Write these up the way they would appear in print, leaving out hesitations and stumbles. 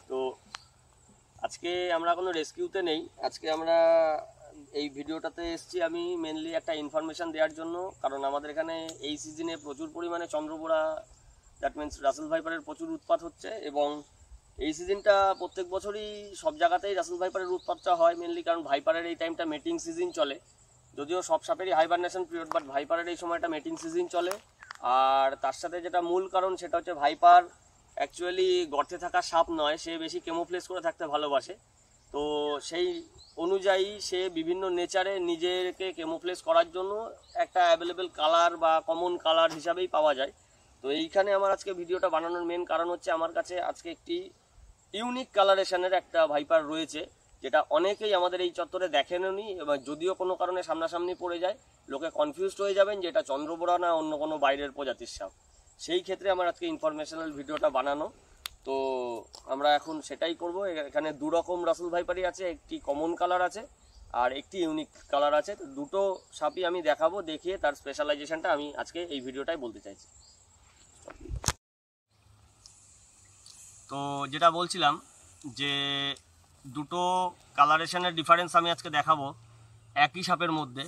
তো আজকে আমরা কোনো রেস্কিউতে নেই, আজকে আমরা এই ভিডিওটাতে এসেছি আমি মেনলি একটা ইনফরমেশান দেওয়ার জন্য। কারণ আমাদের এখানে এই সিজনে প্রচুর পরিমাণে চন্দ্রবোড়া, দ্যাট মিন্স রাসেল ভাইপারের প্রচুর উৎপাত হচ্ছে। এবং এই সিজনটা প্রত্যেক বছরই সব জায়গাতেই রাসেল ভাইপারের উৎপাতটা হয় মেনলি কারণ ভাইপারের এই টাইমটা মেটিং সিজন চলে। যদিও সব সাপেরই হাইবারনেশন পিরিয়ড, বাট ভাইপারের এই সময়টা মেটিং সিজন চলে। আর তার সাথে যেটা মূল কারণ সেটা হচ্ছে ভাইপার অ্যাকচুয়ালি গর্তে থাকা সাপ নয়, সে বেশি কেমোফ্লেজ করে থাকতে ভালোবাসে। তো সেই অনুযায়ী সে বিভিন্ন নেচারে নিজেকে কেমোফ্লেজ করার জন্য একটা অ্যাভেলেবেল কালার বা কমন কালার হিসাবেই পাওয়া যায়। তো এইখানে আমার আজকে ভিডিওটা বানানোর মেন কারণ হচ্ছে আমার কাছে আজকে একটি ইউনিক কালারেশনের একটা ভাইপার রয়েছে, যেটা অনেকেই আমাদের এই চত্বরে দেখেননি। এবং যদিও কোনো কারণে সামনাসামনি পড়ে যায়, লোকে কনফিউজড হয়ে যাবেন যে এটা চন্দ্রবোড়া না অন্য কোনো বাইরের প্রজাতির সাপ। সেই ক্ষেত্রে আমার আজকে ইনফরমেশনাল ভিডিওটা বানানো। তো আমরা এখন সেটাই করব। এখানে দু রকম রাসেল ভাইপারই আছে, একটি কমন কালার আছে আর একটি ইউনিক কালার আছে। তো দুটো সাপই আমি দেখাবো, দেখিয়ে তার স্পেশালাইজেশনটা আমি আজকে এই ভিডিওটাই বলতে চাইছি। তো যেটা বলছিলাম যে দুটো কালারেশনের ডিফারেন্স আমি আজকে দেখাবো একই সাপের মধ্যে।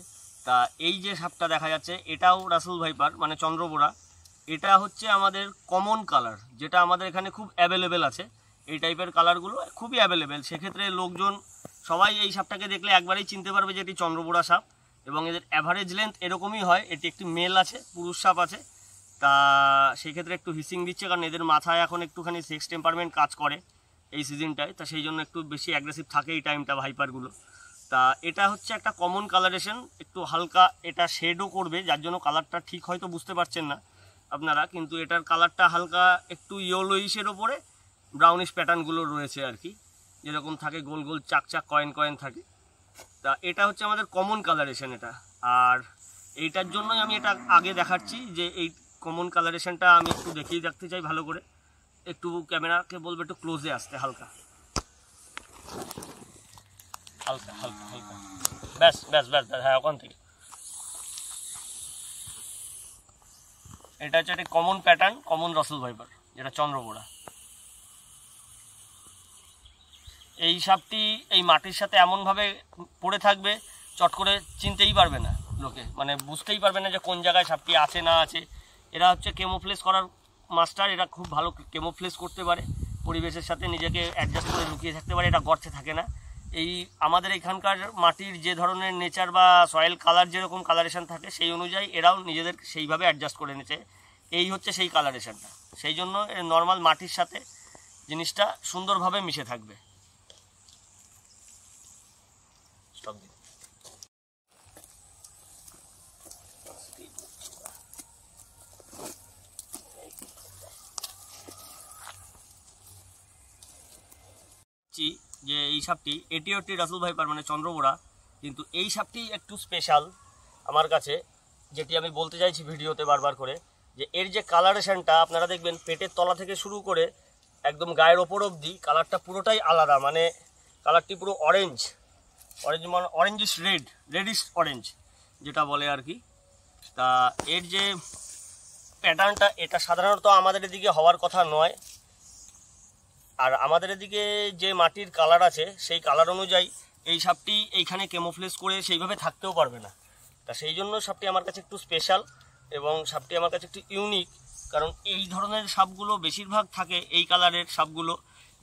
তা এই যে সাপটা দেখা যাচ্ছে এটাও রাসেল ভাইপার মানে চন্দ্রবোড়া, এটা হচ্ছে আমাদের কমন কালার, যেটা আমাদের এখানে খুব অ্যাভেলেবেল আছে। এই টাইপের কালারগুলো খুবই অ্যাভেলেবেল, সেক্ষেত্রে লোকজন সবাই এই সাপটাকে দেখলে একবারেই চিনতে পারবে যে এটি চন্দ্রবোড়া সাপ। এবং এদের অ্যাভারেজ লেন্থ এরকমই হয়। এটি একটি মেল আছে, পুরুষ সাপ আছে। তা সেই ক্ষেত্রে একটু হিসিং দিচ্ছে কারণ এদের মাথায় এখন একটুখানি সেক্স টেম্পারমেন্ট কাজ করে এই সিজনটায়। তা সেই জন্য একটু বেশি অ্যাগ্রেসিভ থাকে এই টাইমটা ভাইপারগুলো। তা এটা হচ্ছে একটা কমন কালারেশন, একটু হালকা এটা শেডও করবে, যার জন্য কালারটা ঠিক হয়তো বুঝতে পারছেন না আপনারা, কিন্তু এটার কালারটা হালকা একটু ইয়েলোইশের ওপরে ব্রাউনিশ প্যাটার্নগুলো রয়েছে আর কি, যেরকম থাকে গোল গোল চাক কয়েন কয়েন থাকে। তা এটা হচ্ছে আমাদের কমন কালারেশন এটা। আর এইটার জন্যই আমি এটা আগে দেখাচ্ছি যে এই কমন কালারেশনটা আমি একটু দেখিয়ে রাখতে চাই ভালো করে। একটু ক্যামেরাকে বলবো একটু ক্লোজে আসতে, হালকা হালকা হালকা হালকা, ব্যাস ব্যাস ব্যাস ব্যাস, হ্যাঁ ওখান থেকে। এটা হচ্ছে একটা common pattern, common Russell viper যেটা চন্দ্রবোড়া। এই সাপটি এই মাটির সাথে এমনভাবে পড়ে থাকবে চট করে চিনতেই পারবে না লোকে, মানে বুঝতেই পারবে না যে কোন জায়গায় সাপটি আছে না আছে। এরা হচ্ছে কেমোফ্লেজ করার মাস্টার, এরা খুব ভালো কেমোফ্লেজ করতে পারে, পরিবেশের সাথে নিজেকে অ্যাডজাস্ট করে লুকিয়ে থাকতে পারে, এটা গর্তে থাকে না। এই আমাদের এখানকার মাটির যে ধরনের নেচার বা সয়েল কালার যেরকম কালারেশন থাকে সেই অনুযায়ী এরাও নিজেদের সেইভাবে অ্যাডজাস্ট করে নিচ্ছে। এই হচ্ছে সেই কালারেশনটা, সেই জন্য নর্মাল মাটির সাথে জিনিসটা সুন্দরভাবে মিশে থাকবে। যে এই সাপটি এটিও একটি রাসেল ভাইপার মানে চন্দ্রবোড়া, কিন্তু এই সাপটি একটু স্পেশাল আমার কাছে, যেটি আমি বলতে চাইছি ভিডিওতে বারবার করে, যে এর যে কালারেশনটা আপনারা দেখবেন পেটের তলা থেকে শুরু করে একদম গায়ের ওপর অবধি কালারটা পুরোটাই আলাদা। মানে কালারটি পুরো অরেঞ্জ মানে অরেঞ্জিশ রেডিশ অরেঞ্জ যেটা বলে আর কি। তা এর যে প্যাটার্নটা এটা সাধারণত আমাদের এদিকে হওয়ার কথা নয়। আর আমাদের এদিকে যে মাটির কালার আছে সেই কালার অনুযায়ী এই সাপটি এইখানে কেমোফ্লেজ করে সেইভাবে থাকতেও পারবে না। তা সেই জন্য সাপটি আমার কাছে একটু স্পেশাল এবং সাপটি আমার কাছে একটু ইউনিক। কারণ এই ধরনের সাপগুলো বেশিরভাগ থাকে এই কালারের সাপগুলো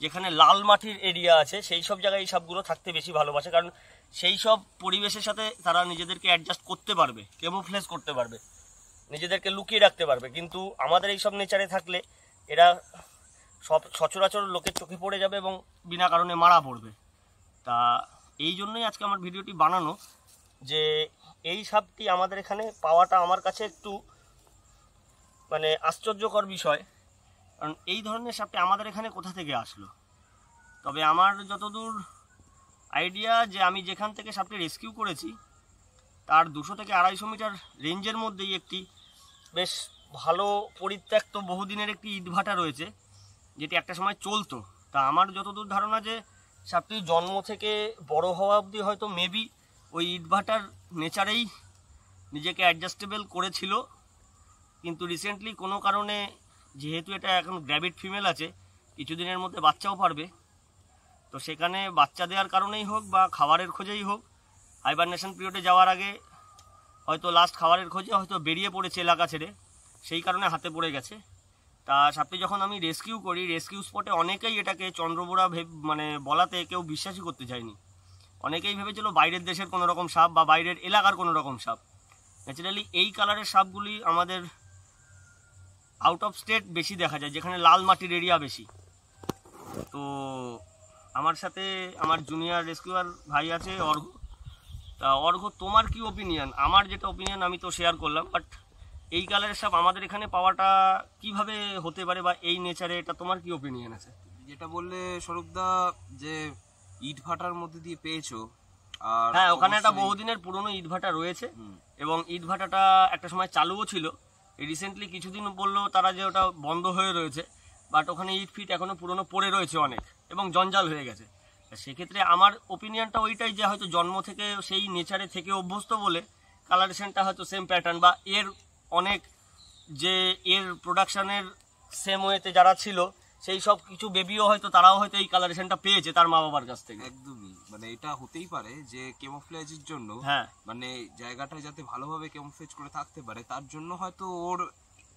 যেখানে লাল মাটির এরিয়া আছে, সেই সব জায়গায় এই সাপগুলো থাকতে বেশি ভালোবাসে, কারণ সেই সব পরিবেশের সাথে তারা নিজেদেরকে অ্যাডজাস্ট করতে পারবে, কেমোফ্লেজ করতে পারবে, নিজেদেরকে লুকিয়ে রাখতে পারবে। কিন্তু আমাদের এই সব নেচারে থাকলে এরা সব সচরাচর লোকের চোখে পড়ে যাবে এবং বিনা কারণে মারা পড়বে। তা এই জন্যই আজকে আমার ভিডিওটি বানানো, যে এই সাপটি আমাদের এখানে পাওয়াটা আমার কাছে একটু মানে আশ্চর্যকর বিষয়। কারণ এই ধরনের সাপটি আমাদের এখানে কোথা থেকে আসলো। তবে আমার যতদূর আইডিয়া, যে আমি যেখান থেকে সাপটি রেস্কিউ করেছি তার 200 থেকে 250 মিটার রেঞ্জের মধ্যেই একটি বেশ ভালো পরিত্যক্ত বহুদিনের একটি ইটভাটা রয়েছে, যেটি একটা সময় চলতো। তা আমার যতদূর ধারণা যে সাপটি জন্ম থেকে বড় হওয়া অবধি হয়তো মেবি ওই ইটভাটার নেচারেই নিজেকে অ্যাডজাস্টেবল করেছিল। কিন্তু রিসেন্টলি কোনো কারণে, যেহেতু এটা এখন গ্র্যাভিড ফিমেল আছে, কিছুদিনের মধ্যে বাচ্চাও পারবে, তো সেখানে বাচ্চা দেওয়ার কারণেই হোক বা খাবারের খোঁজেই হোক, হাইবারনেশন পিরিয়ডে যাওয়ার আগে হয়তো লাস্ট খাবারের খোঁজে হয়তো বেরিয়ে পড়েছে এলাকা ছেড়ে, সেই কারণে হাতে পড়ে গেছে। তা সাপটি যখন আমি রেস্কিউ করি, রেস্কিউ স্পটে অনেকেই এটাকে চন্দ্রবোড়া মানে বলাতে কেউ বিশ্বাসই করতে চায়নি। অনেকেই ভেবেছিল বাইরের দেশের কোনো রকম সাপ বা বাইরের এলাকার কোনো রকম সাপ। ন্যাচারালি এই কালারের সাপগুলি আমাদের আউট অফ স্টেট বেশি দেখা যায়, যেখানে লাল মাটির এরিয়া বেশি। তো আমার সাথে আমার জুনিয়র রেস্কিউয়ার ভাই আছে অর্ঘ। তা অর্ঘ, তোমার কি ওপিনিয়ন? আমার যেটা ওপিনিয়ন আমি তো শেয়ার করলাম, বাট এই কালারের সাপ আমাদের এখানে পাওয়াটা কিভাবে হতে পারে বা এই নেচারে, এটা তোমার কি ওপিনিয়ন আছে? যেটা বললে স্বরূপদা, যে ইট ভাটার মধ্যে দিয়ে পেয়েছো, আর হ্যাঁ, ওখানে একটা বহুদিনের পুরনো ইট ভাটা রয়েছে এবং ইট ভাটাটা একটা সময় চালুও ছিল। রিসেন্টলি কিছুদিন বললো তারা যে ওটা বন্ধ হয়ে রয়েছে, বাট ওখানে ইট ফিট এখনো পুরনো পড়ে রয়েছে অনেক এবং জঞ্জাল হয়ে গেছে। সেক্ষেত্রে আমার ওপিনিয়নটা ওইটাই যে হয়তো জন্ম থেকে সেই নেচারে থেকে অভ্যস্ত বলে কালারেশনটা হয়তো সেম প্যাটার্ন, বা এর অনেক যে এর প্রোডাকশানের সেম ওয়েতে যারা ছিল সেই সব কিছু বেবিও হয়তো তারাও হয়তো এই কালারেশনটা পেয়েছে তার মা বাবার কাছ থেকে। একদমই, মানে এটা হতেই পারে যে কেমোফ্লেজের জন্য, হ্যাঁ, মানে জায়গাটা যাতে ভালোভাবে কেমোফ্লেজ করে থাকতে পারে তার জন্য হয়তো ওর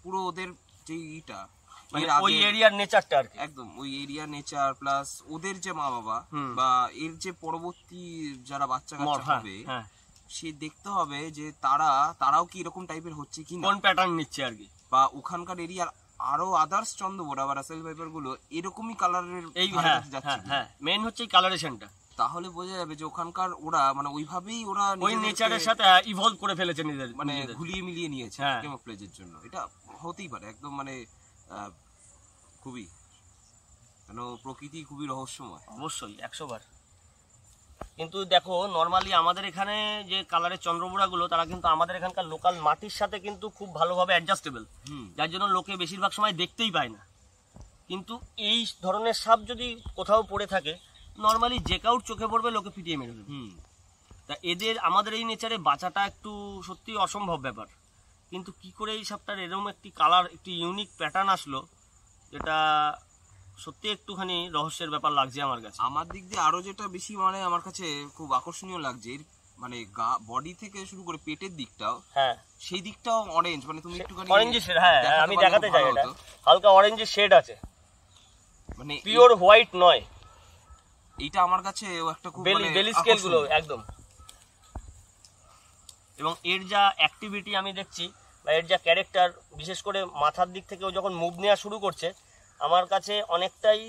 পুরো ওদের যে ইটা মানে ওই এরিয়ার নেচারটা আর কি, একদম ওই এরিয়া নেচার প্লাস ওদের যে মা বাবা বা এর যে পরবর্তী যারা বাচ্চা কাচ্চা হবে, সে দেখতে হবে যে তারাও কি এরকম টাইপের হচ্ছে কি, কোন প্যাটার্ন নিচ্ছে আর কি, বা ওখানকার এরিয়ার আরো আদার্স চন্দ্রবোড়া বা রাসেল ভাইপার গুলো এরকমই কালারের যাচ্ছে। হ্যাঁ, মেইন হচ্ছে এই কালারেশনটা। তাহলে বোঝা যাবে যে ওখানকার ওরা মানে ওইভাবেই ওরা ওই নেচারের সাথে ইভলভ করে ফেলেছে নিজেদের, মানে ঘুলিয়ে মিলিয়ে নিয়েছে কেমোফ্লেজের জন্য। এটা হতেই পারে একদম, মানে খুবই, কেন প্রকৃতি খুবই রহস্যময়। অবশ্যই 100 বার। কিন্তু দেখো নর্মালি আমাদের এখানে যে কালারের চন্দ্রবোড়াগুলো তারা কিন্তু আমাদের এখানকার লোকাল মাটির সাথে কিন্তু খুব ভালোভাবে অ্যাডজাস্টেবল, যার জন্য লোকে বেশিরভাগ সময় দেখতেই পায় না। কিন্তু এই ধরনের সাপ যদি কোথাও পড়ে থাকে, নর্মালি যে কাউর চোখে পড়বে লোকে পিটিয়ে মেরে দেবে। তা এদের আমাদের এই নেচারে বাঁচাটা একটু সত্যি অসম্ভব ব্যাপার। কিন্তু কি করে এই সাপটার এরকম একটি কালার, একটি ইউনিক প্যাটার্ন আসলো, যেটা সত্যি একটুখানি রহস্যের ব্যাপার লাগছে আমার কাছে। আমার দিক দিয়ে আরো যেটা বেশি মানে আমার কাছে খুব আকর্ষণীয় লাগছে, মানে বডি থেকে শুরু করে পেটের দিকটাও, হ্যাঁ সেই দিকটাও অরেঞ্জ, মানে তুমি একটুখানি অরেঞ্জের শেড, হ্যাঁ আমি দেখাতে চাই, এটা হালকা অরেঞ্জের শেড আছে, মানে পিওর হোয়াইট নয়। এইটা আমার কাছে একটা খুব মানে বেলি স্কেল গুলো একদম। এবং এর যা অ্যাক্টিভিটি আমি দেখছি বা এর যা ক্যারেক্টার, বিশেষ করে মাথার দিক থেকে ও যখন মুভ নেওয়া শুরু করছে, আমার কাছে অনেকটাই,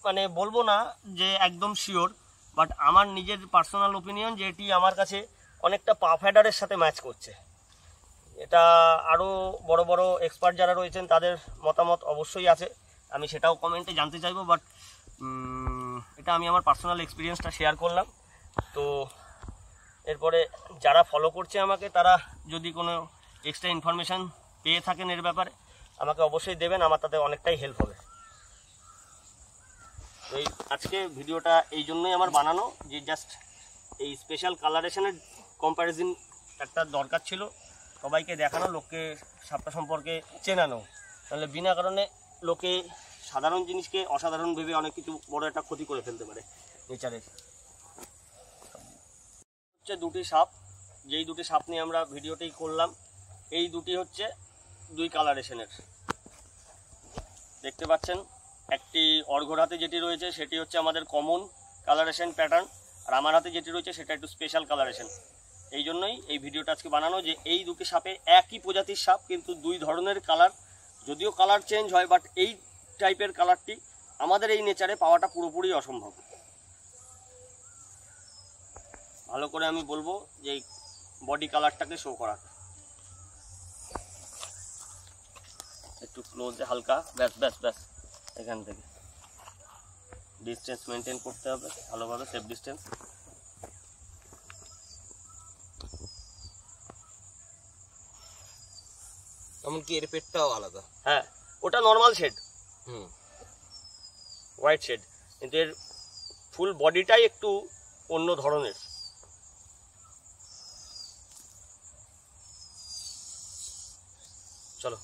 মানে বলবো না যে একদম শিওর, বাট আমার নিজের পার্সোনাল ওপিনিয়ন যে এটি আমার কাছে অনেকটা পা ফ্যাডারের সাথে ম্যাচ করছে। এটা আরও বড় বড় এক্সপার্ট যারা রয়েছেন তাদের মতামত অবশ্যই আছে, আমি সেটাও কমেন্টে জানতে চাইবো, বাট এটা আমি আমার পার্সোনাল এক্সপিরিয়েন্সটা শেয়ার করলাম। তো এরপরে যারা ফলো করছে আমাকে, তারা যদি কোনো এক্সট্রা ইনফরমেশান পেয়ে থাকেন এর ব্যাপারে আমাকে অবশ্যই দেবেন, আমার তাতে অনেকটাই হেল্প হবে। তো এই আজকে ভিডিওটা এই জন্যই আমার বানানো, যে জাস্ট এই স্পেশাল কালারেশনের কম্প্যারিজন একটা দরকার ছিল, সবাইকে দেখানো, লোককে সাপটা সম্পর্কে চেনানো। তাহলে বিনা কারণে লোকে সাধারণ জিনিসকে অসাধারণ ভেবে অনেক কিছু বড় একটা ক্ষতি করে ফেলতে পারে নেচারের। হচ্ছে দুটি সাপ, যেই দুটি সাপ নিয়ে আমরা ভিডিওটাই করলাম, এই দুটি হচ্ছে দুই কালারেশনের। দেখতে পাচ্ছেন একটি অর্ঘর হাতে যেটি রয়েছে সেটি হচ্ছে আমাদের কমন কালারেশন প্যাটার্ন, আর আমার হাতে যেটি রয়েছে সেটা একটু স্পেশাল কালারেশন। এই জন্যই এই ভিডিওটা আজকে বানানো, যে এই দুটি সাপে একই প্রজাতির সাপ কিন্তু দুই ধরনের কালার, যদিও কালার চেঞ্জ হয়, বাট এই টাইপের কালারটি আমাদের এই নেচারে পাওয়াটা পুরোপুরি অসম্ভব। ভালো করে আমি বলবো যে বডি কালারটাকে শো করা, একটু ক্লোজে হালকা, ব্যাস ব্যাস ব্যাস, এখান থেকে ডিস্টেন্স মেনটেন করতে হবে ভালোভাবে, সেফ ডিস্টেন্স। এমনকি এর পেটটাও আলাদা, হ্যাঁ ওটা নর্মাল শেড, হোয়াইট শেড, কিন্তু এর ফুল বডিটাই একটু অন্য ধরনের। চলো।